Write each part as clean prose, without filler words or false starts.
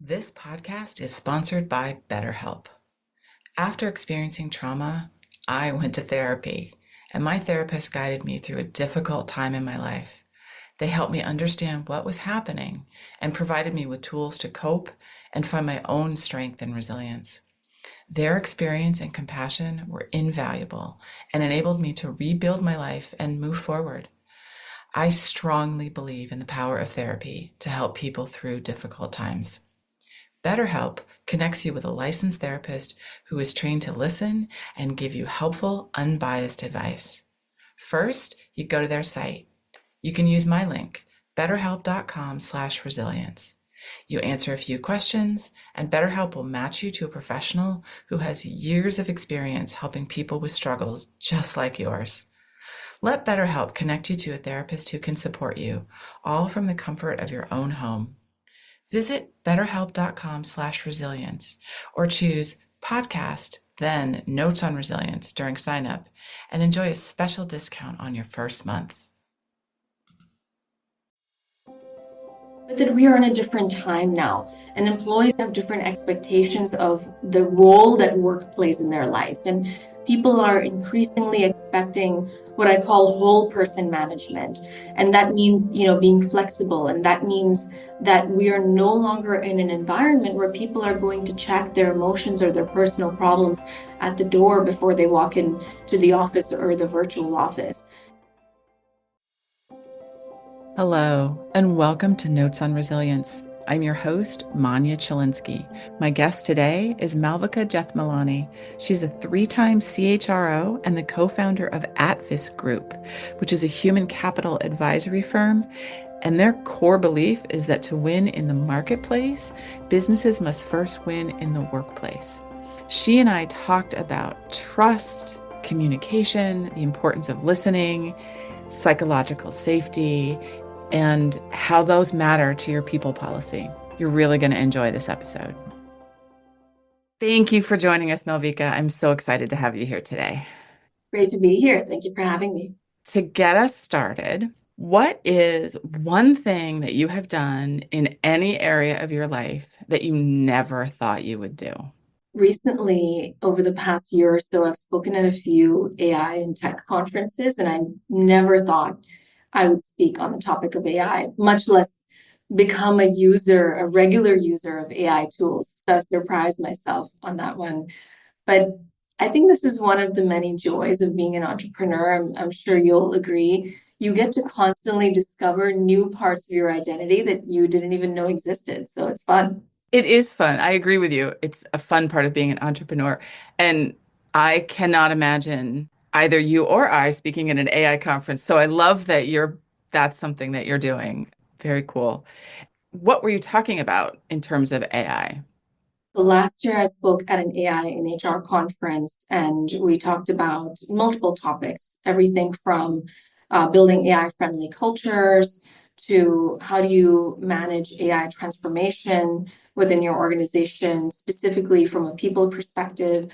This podcast is sponsored by BetterHelp. After experiencing trauma, I went to therapy, and my therapist guided me through a difficult time in my life. They helped me understand what was happening and provided me with tools to cope and find my own strength and resilience. Their experience and compassion were invaluable and enabled me to rebuild my life and move forward. I strongly believe in the power of therapy to help people through difficult times. BetterHelp connects you with a licensed therapist who is trained to listen and give you helpful, unbiased advice. First, you go to their site. You can use my link, betterhelp.com/resilience. You answer a few questions, and BetterHelp will match you to a professional who has years of experience helping people with struggles just like yours. Let BetterHelp connect you to a therapist who can support you, all from the comfort of your own home. Visit betterhelp.com/resilience or choose podcast, then notes on resilience during sign up and enjoy a special discount on your first month. But that we are in a different time now, and employees have different expectations of the role that work plays in their life. And people are increasingly expecting what I call whole person management. And that means, being flexible. And that means that we are no longer in an environment where people are going to check their emotions or their personal problems at the door before they walk into the office or the virtual office. Hello, and welcome to Notes on Resilience. I'm your host, Manya Chilinsky. My guest today is Malvika Jethmalani. She's a 3-time CHRO and the co-founder of Atvis Group, which is a human capital advisory firm. And their core belief is that to win in the marketplace, businesses must first win in the workplace. She and I talked about trust, communication, the importance of listening, psychological safety, and how those matter to your people policy. You're really going to enjoy this episode. Thank you for joining us, Malvika. I'm so excited to have you here today. Great to be here. Thank you for having me. To get us started, what is one thing that you have done in any area of your life that you never thought you would do? Recently, over the past year or so, I've spoken at a few AI and tech conferences, and I never thought I would speak on the topic of AI, much less become a regular user of AI tools. So I surprised myself on that one. But I think this is one of the many joys of being an entrepreneur. I'm sure you'll agree. You get to constantly discover new parts of your identity that you didn't even know existed. So it's fun. It is fun. I agree with you. It's a fun part of being an entrepreneur. And I cannot imagine either you or I speaking at an AI conference. So I love that that's something that you're doing. Very cool. What were you talking about in terms of AI? So last year I spoke at an AI and HR conference, and we talked about multiple topics, everything from building AI-friendly cultures to how do you manage AI transformation within your organization, specifically from a people perspective.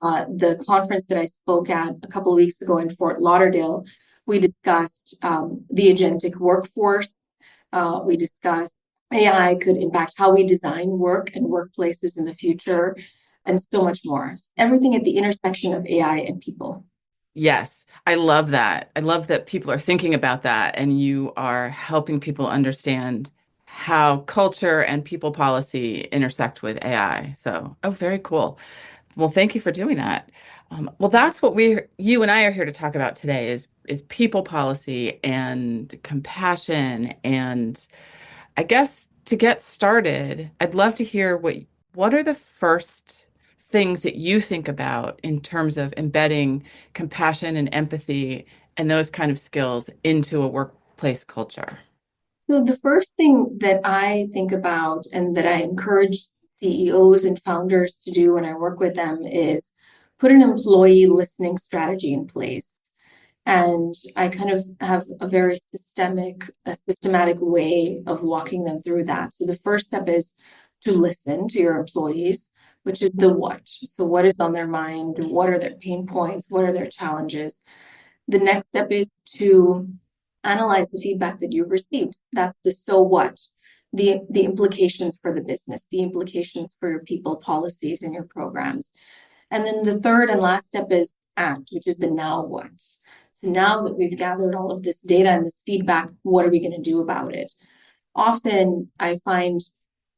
The conference that I spoke at a couple of weeks ago in Fort Lauderdale, we discussed the agentic workforce. We discussed AI could impact how we design work and workplaces in the future, and so much more. Everything at the intersection of AI and people. Yes, I love that. I love that people are thinking about that and you are helping people understand how culture and people policy intersect with AI. So, oh, very cool. Well, thank you for doing that. Well, that's what you and I are here to talk about today is people policy and compassion. And I guess to get started, I'd love to hear what are the first things that you think about in terms of embedding compassion and empathy and those kind of skills into a workplace culture? So the first thing that I think about and that I encourage CEOs and founders to do when I work with them is put an employee listening strategy in place. And I kind of have a very systematic way of walking them through that. So the first step is to listen to your employees, which is the what. So what is on their mind? What are their pain points? What are their challenges? The next step is to analyze the feedback that you've received. That's the so what. the implications for the business, the implications for your people, policies, and your programs. And then the third and last step is act, which is the now what. So now that we've gathered all of this data and this feedback, what are we going to do about it? Often I find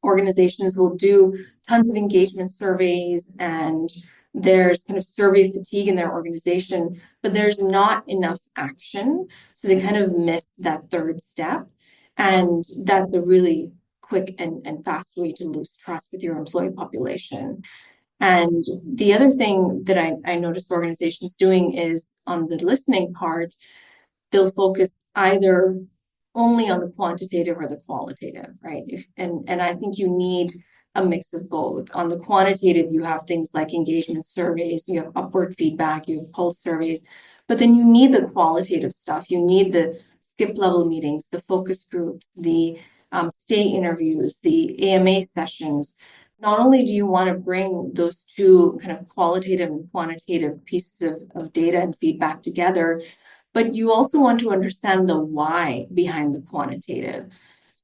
organizations will do tons of engagement surveys and there's kind of survey fatigue in their organization, but there's not enough action. So they kind of miss that third step. And that's a really quick and fast way to lose trust with your employee population. And the other thing that I notice organizations doing is on the listening part, they'll focus either only on the quantitative or the qualitative, right? And I think you need a mix of both. On the quantitative, you have things like engagement surveys, you have upward feedback, you have pulse surveys, but then you need the qualitative stuff. You need the skip level meetings, the focus groups, the stay interviews, the AMA sessions. Not only do you want to bring those two kind of qualitative and quantitative pieces of data and feedback together, but you also want to understand the why behind the quantitative.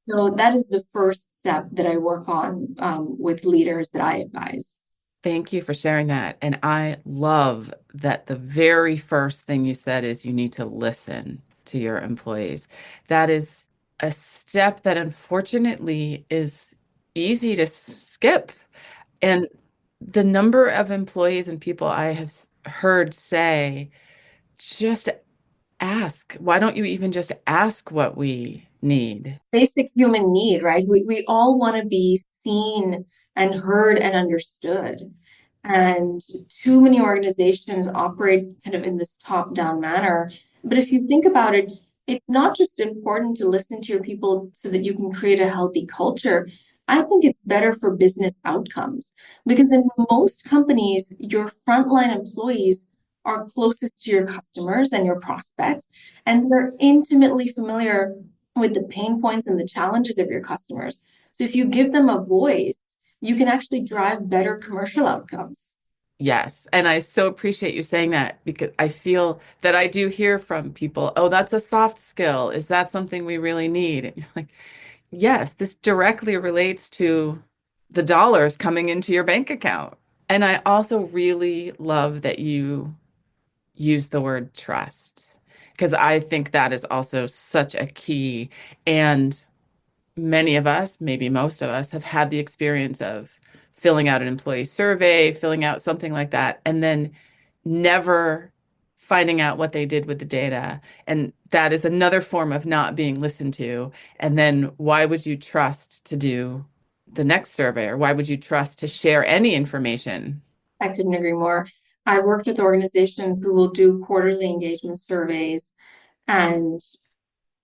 So that is the first step that I work on with leaders that I advise. Thank you for sharing that. And I love that the very first thing you said is you need to listen to your employees. That is a step that unfortunately is easy to skip. And the number of employees and people I have heard say, just ask. Why don't you even just ask what we need? Basic human need, right? We all want to be seen and heard and understood. And too many organizations operate kind of in this top-down manner. But if you think about it, it's not just important to listen to your people so that you can create a healthy culture. I think it's better for business outcomes because in most companies, your frontline employees are closest to your customers and your prospects, and they're intimately familiar with the pain points and the challenges of your customers. So if you give them a voice, you can actually drive better commercial outcomes. Yes. And I so appreciate you saying that because I feel that I do hear from people, oh, that's a soft skill. Is that something we really need? And you're like, yes, this directly relates to the dollars coming into your bank account. And I also really love that you use the word trust because I think that is also such a key. And many of us, maybe most of us, have had the experience of filling out an employee survey, filling out something like that, and then never finding out what they did with the data. And that is another form of not being listened to. And then why would you trust to do the next survey, or why would you trust to share any information? I couldn't agree more. I've worked with organizations who will do quarterly engagement surveys and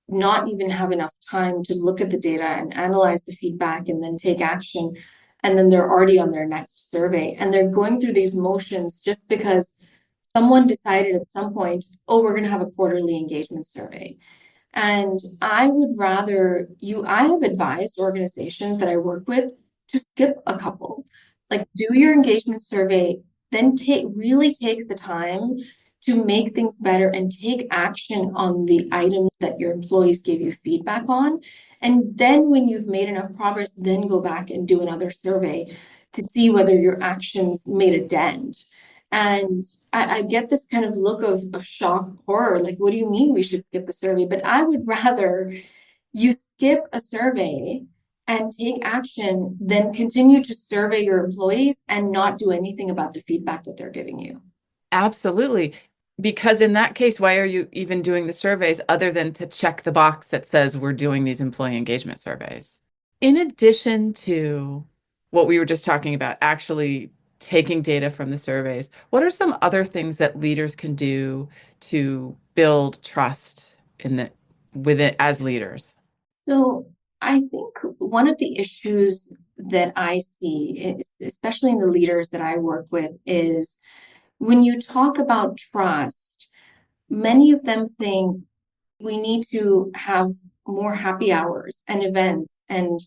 not even have enough time to look at the data and analyze the feedback and then take action. And then they're already on their next survey. And they're going through these motions just because someone decided at some point, oh, we're going to have a quarterly engagement survey. And I would rather I have advised organizations that I work with to skip a couple. Like do your engagement survey, then really take the time to make things better and take action on the items that your employees gave you feedback on. And then when you've made enough progress, then go back and do another survey to see whether your actions made a dent. And I get this kind of look of shock, horror, like, what do you mean we should skip a survey? But I would rather you skip a survey and take action than continue to survey your employees and not do anything about the feedback that they're giving you. Absolutely. Because in that case, why are you even doing the surveys other than to check the box that says we're doing these employee engagement surveys? In addition to what we were just talking about, actually taking data from the surveys, what are some other things that leaders can do to build trust with it as leaders? So I think one of the issues that I see, especially in the leaders that I work with, is when you talk about trust, many of them think we need to have more happy hours and events and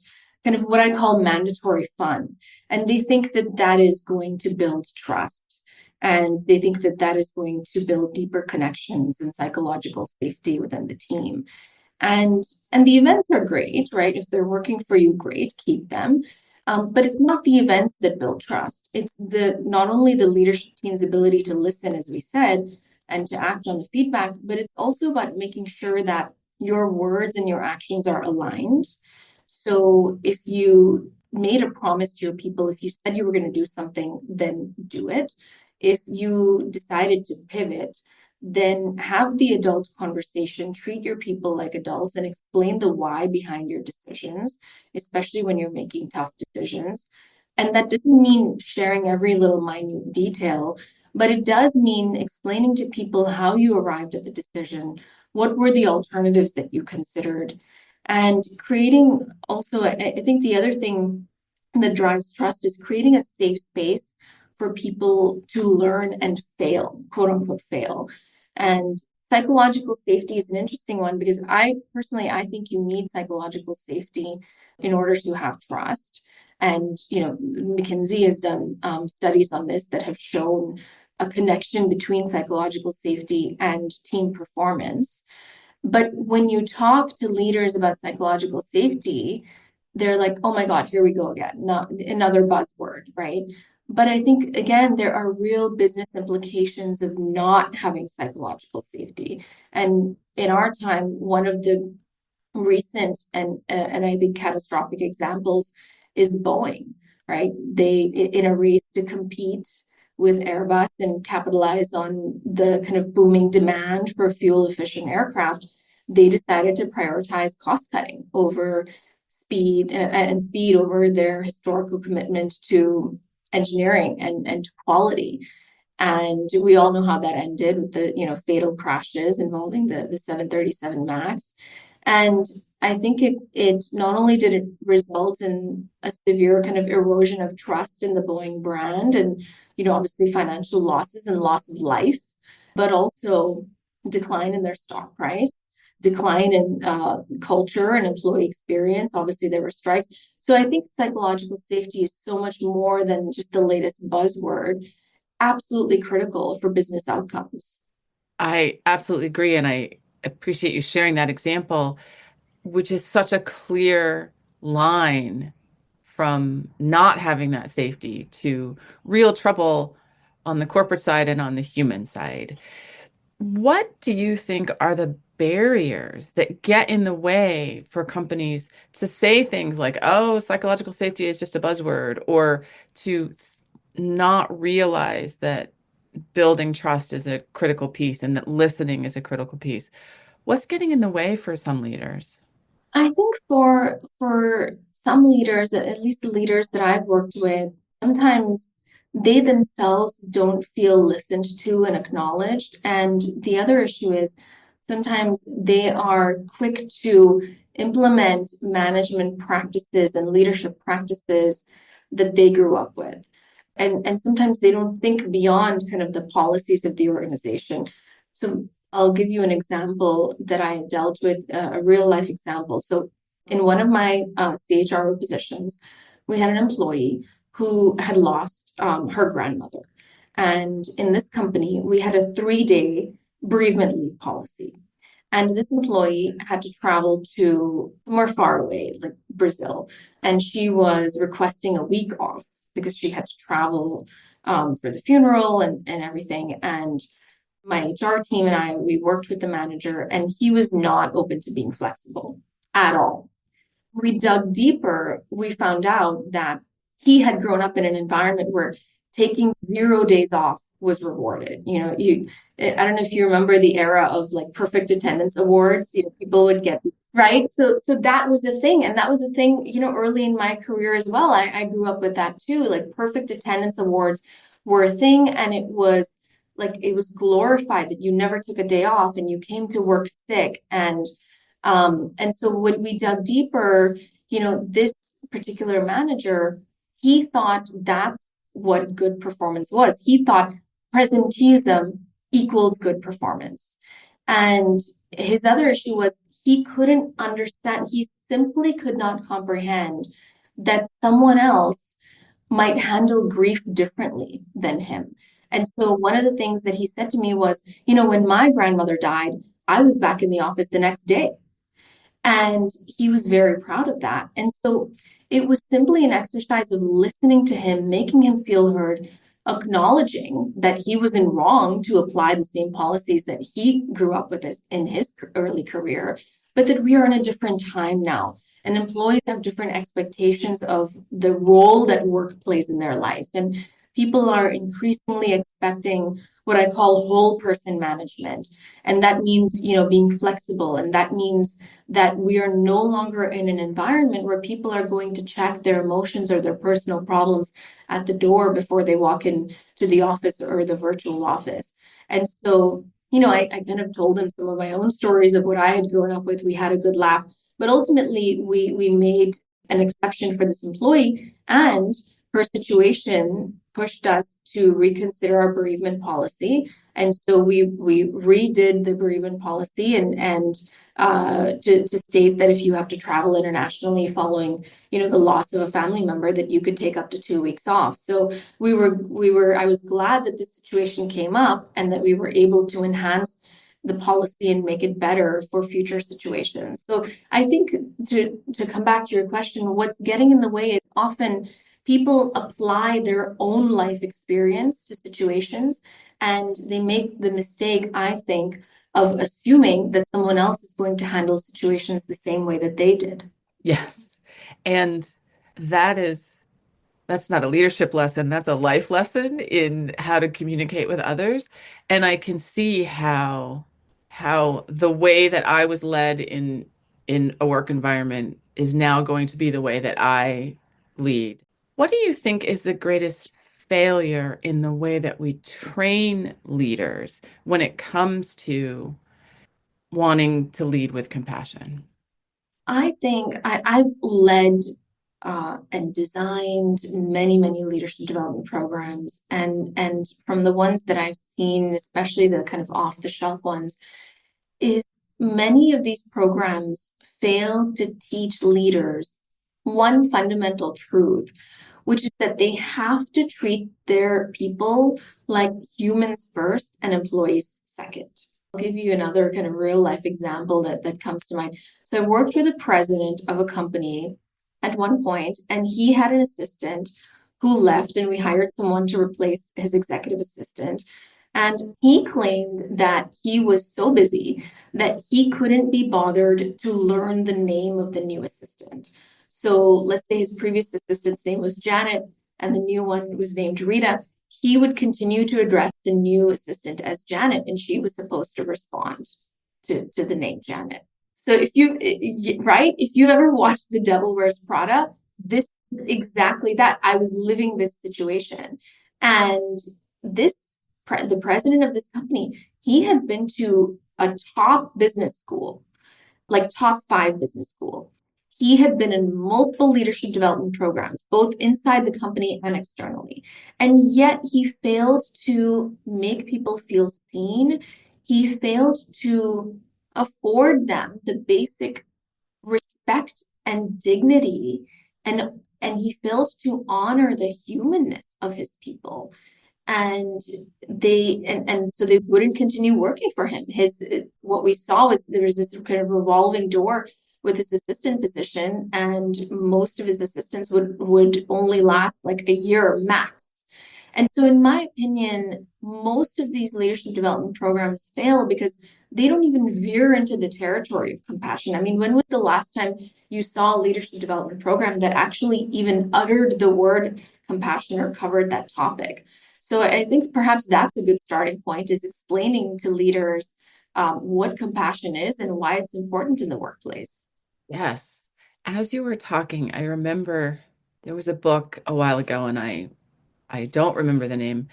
kind of what I call mandatory fun. And they think that that is going to build trust. And they think that that is going to build deeper connections and psychological safety within the team. And the events are great, right? If they're working for you, great, keep them. But it's not the events that build trust. It's the not only the leadership team's ability to listen, as we said, and to act on the feedback, but it's also about making sure that your words and your actions are aligned. So if you made a promise to your people, if you said you were going to do something, then do it. If you decided to pivot, then have the adult conversation, treat your people like adults, and explain the why behind your decisions, especially when you're making tough decisions. And that doesn't mean sharing every little minute detail, but it does mean explaining to people how you arrived at the decision, what were the alternatives that you considered, and creating also, I think the other thing that drives trust is creating a safe space for people to learn and fail, quote unquote, fail. And psychological safety is an interesting one because I personally, I think you need psychological safety in order to have trust. And, McKinsey has done studies on this that have shown a connection between psychological safety and team performance. But when you talk to leaders about psychological safety, they're like, oh my God, here we go again, not another buzzword, right? But I think, again, there are real business implications of not having psychological safety. And in our time, one of the recent and I think catastrophic examples is Boeing, right? They, in a race to compete with Airbus and capitalize on the kind of booming demand for fuel efficient aircraft, they decided to prioritize cost cutting over speed and speed over their historical commitment to engineering and quality. And we all know how that ended with the, fatal crashes involving the 737 MAX. And I think it not only did it result in a severe kind of erosion of trust in the Boeing brand and, obviously financial losses and loss of life, but also decline in their stock price, decline in culture and employee experience. Obviously, there were strikes. So I think psychological safety is so much more than just the latest buzzword, absolutely critical for business outcomes. I absolutely agree. And I appreciate you sharing that example, which is such a clear line from not having that safety to real trouble on the corporate side and on the human side. What do you think are the barriers that get in the way for companies to say things like, oh, psychological safety is just a buzzword, or to not realize that building trust is a critical piece and that listening is a critical piece? What's getting in the way for some leaders? I think for some leaders, at least the leaders that I've worked with, sometimes they themselves don't feel listened to and acknowledged. And the other issue is sometimes they are quick to implement management practices and leadership practices that they grew up with. And sometimes they don't think beyond kind of the policies of the organization. So I'll give you an example that I dealt with, a real life example. So in one of my CHRO positions, we had an employee who had lost her grandmother. And in this company, we had a 3-day bereavement leave policy. And this employee had to travel to somewhere far away, like Brazil. And she was requesting a week off because she had to travel for the funeral and everything. And my HR team and we worked with the manager, and he was not open to being flexible at all. We dug deeper, we found out that he had grown up in an environment where taking 0 days off was rewarded. I don't know if you remember the era of like perfect attendance awards. People would get right. So that was a thing, and that was a thing. Early in my career as well. I grew up with that too. Like perfect attendance awards were a thing, and it was like it was glorified that you never took a day off and you came to work sick. And so when we dug deeper, this particular manager, he thought that's what good performance was. He thought presenteeism equals good performance. And his other issue was he couldn't understand, he simply could not comprehend that someone else might handle grief differently than him. And so one of the things that he said to me was, when my grandmother died, I was back in the office the next day. And he was very proud of that. And so it was simply an exercise of listening to him, making him feel heard, acknowledging that he was in wrong to apply the same policies that he grew up with in his early career, but that we are in a different time now. And employees have different expectations of the role that work plays in their life. And people are increasingly expecting what I call whole person management. And that means, being flexible. And that means that we are no longer in an environment where people are going to check their emotions or their personal problems at the door before they walk in to the office or the virtual office. And so, I kind of told him some of my own stories of what I had grown up with. We had a good laugh, but ultimately we made an exception for this employee, and her situation pushed us to reconsider our bereavement policy. And so we redid the bereavement policy and to state that if you have to travel internationally following, the loss of a family member, that you could take up to 2 weeks off. So I was glad that this situation came up and that we were able to enhance the policy and make it better for future situations. So I think to come back to your question, what's getting in the way is often people apply their own life experience to situations, and they make the mistake, I think, of assuming that someone else is going to handle situations the same way that they did. Yes. And that is that's not a leadership lesson, that's a life lesson in how to communicate with others. And I can see how the way that I was led in a work environment is now going to be the way that I lead. What do you think is the greatest failure in the way that we train leaders when it comes to wanting to lead with compassion? I think I've led and designed many, many leadership development programs, and from the ones that I've seen, especially the kind of off the shelf ones, is many of these programs fail to teach leaders one fundamental truth, which is that they have to treat their people like humans first and employees second. I'll give you another kind of real life example that comes to mind. So I worked with a president of a company at one point, and he had an assistant who left, and we hired someone to replace his executive assistant. And he claimed that he was so busy that he couldn't be bothered to learn the name of the new assistant. So let's say his previous assistant's name was Janet and the new one was named Rita. He would continue to address the new assistant as Janet, and she was supposed to respond to the name Janet. So if you've ever watched The Devil Wears Prada, this is exactly that. I was living this situation. And the president of this company, he had been to a top business school, like top 5 business school. He had been in multiple leadership development programs, both inside the company and externally. And yet he failed to make people feel seen. He failed to afford them the basic respect and dignity, and he failed to honor the humanness of his people. And so they wouldn't continue working for him. What we saw was there was this kind of revolving door with his assistant position, and most of his assistants would only last like a year max. And so in my opinion, most of these leadership development programs fail because they don't even veer into the territory of compassion. I mean, when was the last time you saw a leadership development program that actually even uttered the word compassion or covered that topic? So I think perhaps that's a good starting point, is explaining to leaders what compassion is and why it's important in the workplace. Yes. As you were talking, I remember there was a book a while ago, and I don't remember the name,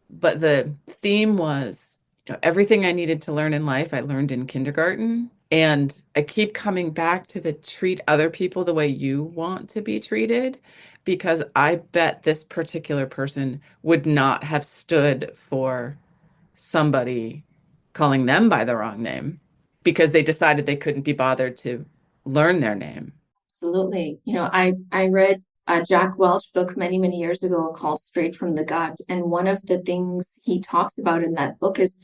but the theme was, everything I needed to learn in life, I learned in kindergarten. And I keep coming back to the treat other people the way you want to be treated, because I bet this particular person would not have stood for somebody calling them by the wrong name because they decided they couldn't be bothered to learn their name. Absolutely. I read a Jack Welch book many, many years ago called Straight from the Gut. And one of the things he talks about in that book is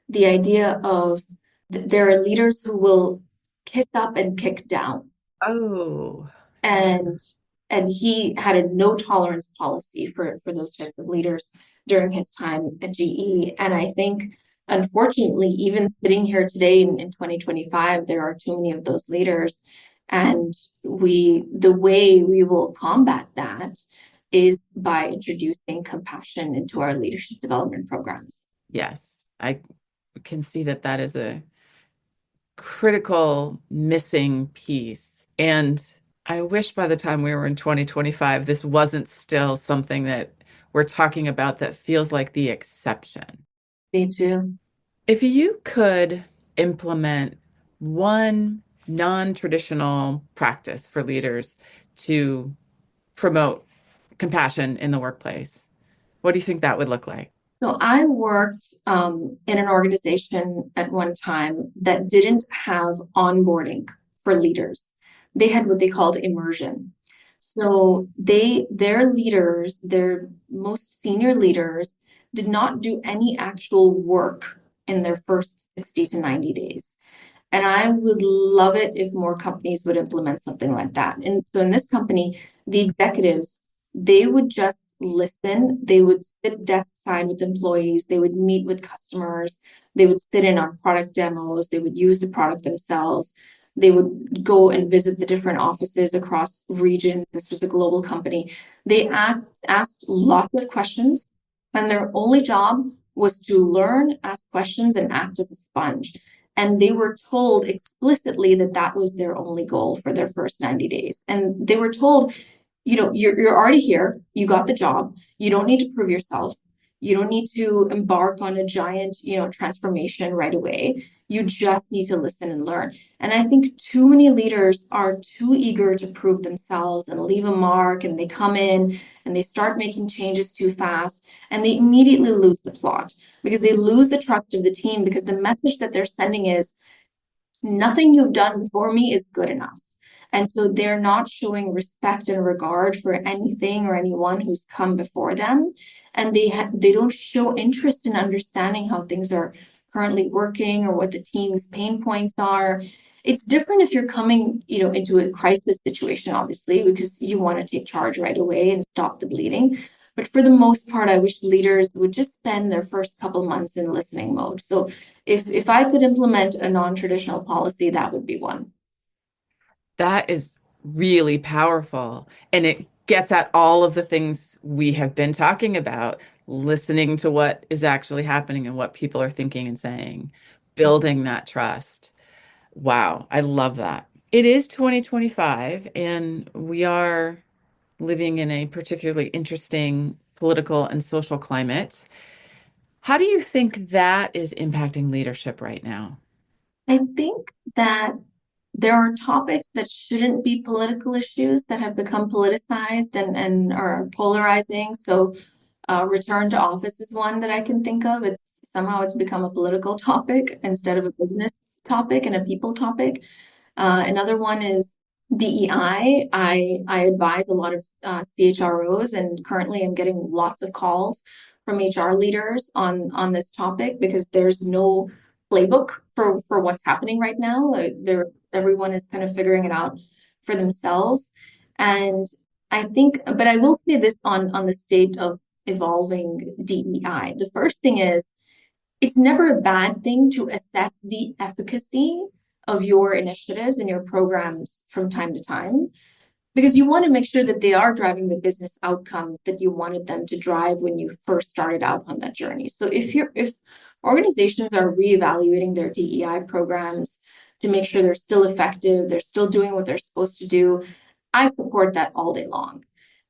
the idea of there are leaders who will kiss up and kick down. Oh, And he had a no tolerance policy for those types of leaders during his time at GE. And I think, unfortunately, even sitting here today in 2025, there are too many of those leaders. And the way we will combat that is by introducing compassion into our leadership development programs. yes. I can see that that is a critical missing piece. And I wish by the time we were in 2025, this wasn't still something that we're talking about that feels like the exception. Me too. If you could implement one non-traditional practice for leaders to promote compassion in the workplace, what do you think that would look like? So I worked in an organization at one time that didn't have onboarding for leaders. They had what they called immersion. So their leaders, their most senior leaders, did not do any actual work in their first 60 to 90 days. And I would love it if more companies would implement something like that. And so in this company, the executives, they would just listen. They would sit desk side with employees. They would meet with customers. They would sit in on product demos. They would use the product themselves. They would go and visit the different offices across regions. This was a global company. They asked lots of questions, and their only job was to learn, ask questions, and act as a sponge. And they were told explicitly that that was their only goal for their first 90 days. And they were told, you're already here. You got the job. You don't need to prove yourself. You don't need to embark on a giant, transformation right away. You just need to listen and learn. And I think too many leaders are too eager to prove themselves and leave a mark, and they come in and they start making changes too fast, and they immediately lose the plot because they lose the trust of the team, because the message that they're sending is nothing you've done before me is good enough. And so they're not showing respect and regard for anything or anyone who's come before them. And they don't show interest in understanding how things are currently working or what the team's pain points are. It's different if you're coming, into a crisis situation, obviously, because you want to take charge right away and stop the bleeding. But for the most part, I wish leaders would just spend their first couple months in listening mode. So if I could implement a non-traditional policy, that would be one. That is really powerful. And it gets at all of the things we have been talking about, listening to what is actually happening and what people are thinking and saying, building that trust. Wow, I love that. It is 2025, and we are living in a particularly interesting political and social climate. How do you think that is impacting leadership right now? I think that there are topics that shouldn't be political issues that have become politicized and are polarizing. So return to office is one that I can think of. It's become a political topic instead of a business topic and a people topic. Another one is DEI. I advise a lot of CHROs, and currently I'm getting lots of calls from HR leaders on this topic because there's no playbook for what's happening right now. Everyone is kind of figuring it out for themselves. And I think, but I will say this on the state of evolving DEI. The first thing is, it's never a bad thing to assess the efficacy of your initiatives and your programs from time to time, because you want to make sure that they are driving the business outcomes that you wanted them to drive when you first started out on that journey. So if organizations are reevaluating their DEI programs to make sure they're still effective, they're still doing what they're supposed to do, I support that all day long.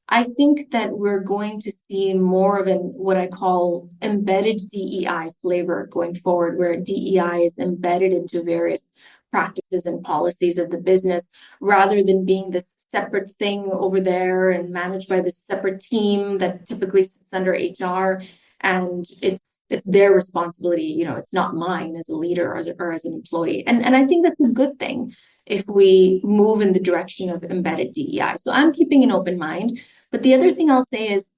I think that we're going to see more of what I call embedded DEI flavor going forward, where DEI is embedded into various practices and policies of the business rather than being this separate thing over there and managed by this separate team that typically sits under HR, and it's their responsibility. It's not mine as a leader or as an employee. And I think that's a good thing if we move in the direction of embedded DEI. So I'm keeping an open mind. But the other thing I'll say is,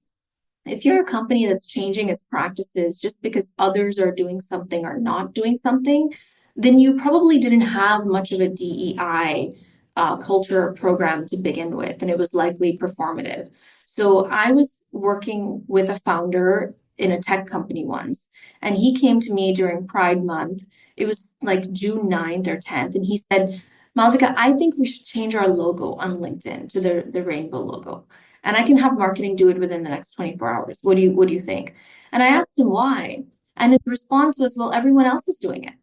if you're a company that's changing its practices just because others are doing something or not doing something, then you probably didn't have much of a DEI culture program to begin with, and it was likely performative. So I was working with a founder in a tech company once, and he came to me during Pride Month. It was like June 9th or 10th, and he said, Malvika, I think we should change our logo on LinkedIn to the rainbow logo. And I can have marketing do it within the next 24 hours. What do you think? And I asked him why. And his response was, well, everyone else is doing it.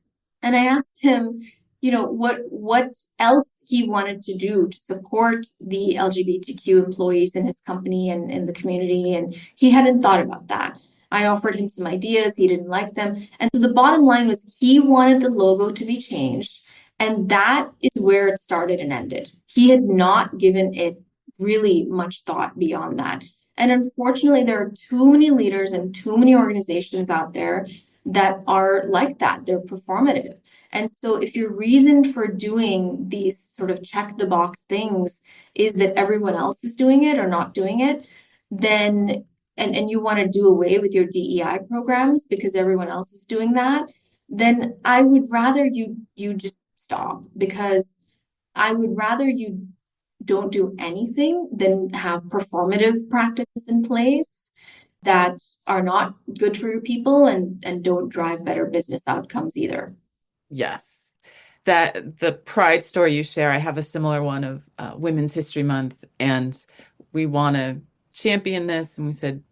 And I asked him, what else he wanted to do to support the LGBTQ employees in his company and in the community. And he hadn't thought about that. I offered him some ideas, he didn't like them. And so the bottom line was he wanted the logo to be changed. And that is where it started and ended. He had not given it really much thought beyond that. And unfortunately, there are too many leaders and too many organizations out there that are like that. They're performative. And so if your reason for doing these sort of check the box things is that everyone else is doing it or not doing it, then and you want to do away with your DEI programs because everyone else is doing that, then I would rather you just stop, because I would rather you don't do anything than have performative practices in place that are not good for your people and don't drive better business outcomes either. Yes. That the pride story you share, I have a similar one of Women's History Month, and we want to champion this. And we said,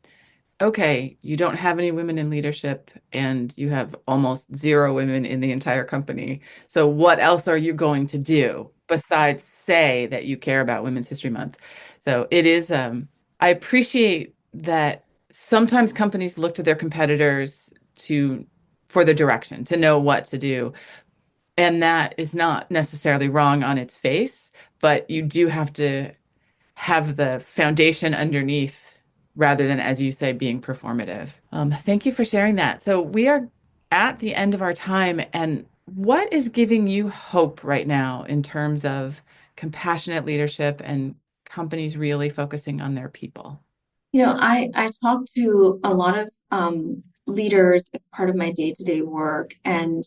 okay, you don't have any women in leadership and you have almost zero women in the entire company. So what else are you going to do besides say that you care about Women's History Month? So it is, I appreciate that sometimes companies look to their competitors to for the direction, to know what to do. And that is not necessarily wrong on its face, but you do have to have the foundation underneath rather than, as you say, being performative. Thank you for sharing that. So we are at the end of our time. And what is giving you hope right now in terms of compassionate leadership and companies really focusing on their people? I talk to a lot of leaders as part of my day-to-day work, and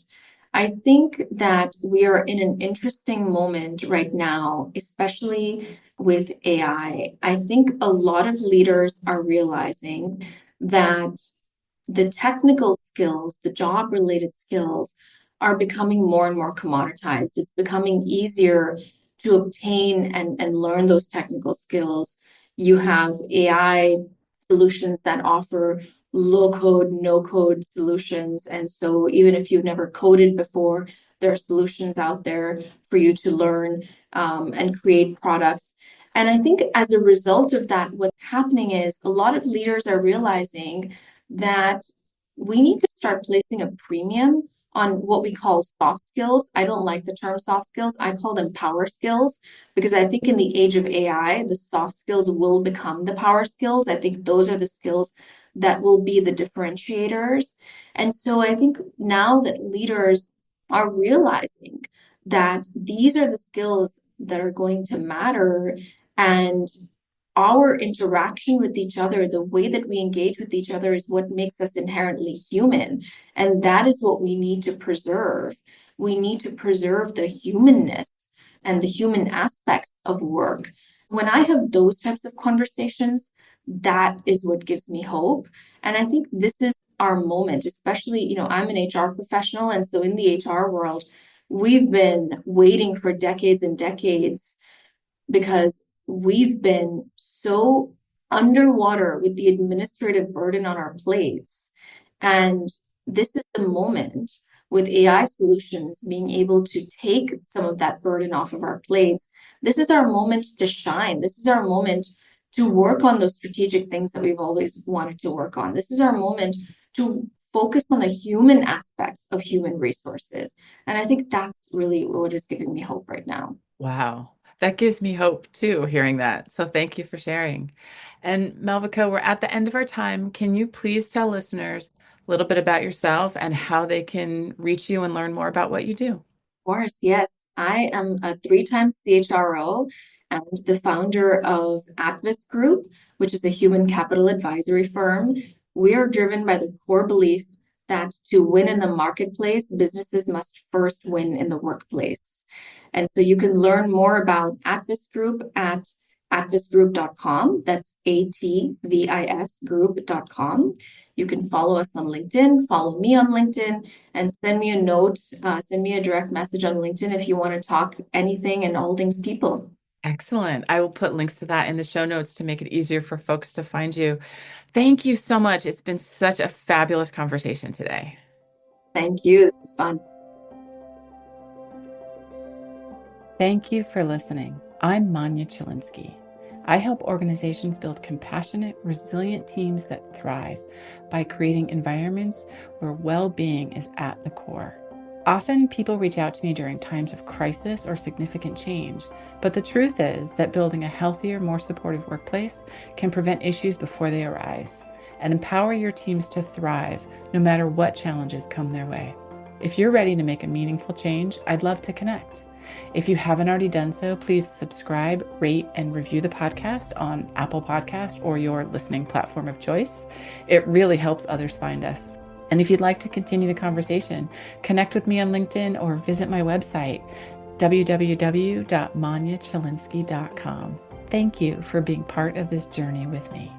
I think that we are in an interesting moment right now, especially with AI. I think a lot of leaders are realizing that the technical skills, the job related skills, are becoming more and more commoditized. It's becoming easier to obtain and learn those technical skills. You have AI solutions that offer low code, no code solutions. And so even if you've never coded before, there are solutions out there for you to learn and create products. And I think as a result of that, what's happening is a lot of leaders are realizing that we need to start placing a premium on what we call soft skills. I don't like the term soft skills. I call them power skills, because I think in the age of AI, the soft skills will become the power skills. I think those are the skills that will be the differentiators. And so I think now that leaders are realizing that these are the skills that are going to matter, and our interaction with each other, the way that we engage with each other, is what makes us inherently human. And that is what we need to preserve. We need to preserve the humanness and the human aspects of work. When I have those types of conversations, that is what gives me hope. And I think this is our moment, especially, I'm an HR professional. And so in the HR world, we've been waiting for decades and decades because we've been so underwater with the administrative burden on our plates. And this is the moment with AI solutions being able to take some of that burden off of our plates. This is our moment to shine. This is our moment to work on those strategic things that we've always wanted to work on. This is our moment to focus on the human aspects of human resources. And I think that's really what is giving me hope right now. Wow. That gives me hope too, hearing that. So thank you for sharing. And Malvika, we're at the end of our time. Can you please tell listeners a little bit about yourself and how they can reach you and learn more about what you do? Of course, yes. I am a three-time CHRO and the founder of Atvis Group, which is a human capital advisory firm. We are driven by the core belief that to win in the marketplace, businesses must first win in the workplace. And so you can learn more about Atvis Group at atvisgroup.com. That's ATVIS group.com. You can follow us on LinkedIn, follow me on LinkedIn, and send me a note, send me a direct message on LinkedIn if you want to talk anything and all things people. Excellent. I will put links to that in the show notes to make it easier for folks to find you. Thank you so much. It's been such a fabulous conversation today. Thank you. This is fun. Thank you for listening. I'm Manya Chilinsky. I help organizations build compassionate, resilient teams that thrive by creating environments where well-being is at the core. Often people reach out to me during times of crisis or significant change, but the truth is that building a healthier, more supportive workplace can prevent issues before they arise and empower your teams to thrive no matter what challenges come their way. If you're ready to make a meaningful change, I'd love to connect. If you haven't already done so, please subscribe, rate, and review the podcast on Apple Podcast or your listening platform of choice. It really helps others find us. And if you'd like to continue the conversation, connect with me on LinkedIn or visit my website, www.manyachilinsky.com. Thank you for being part of this journey with me.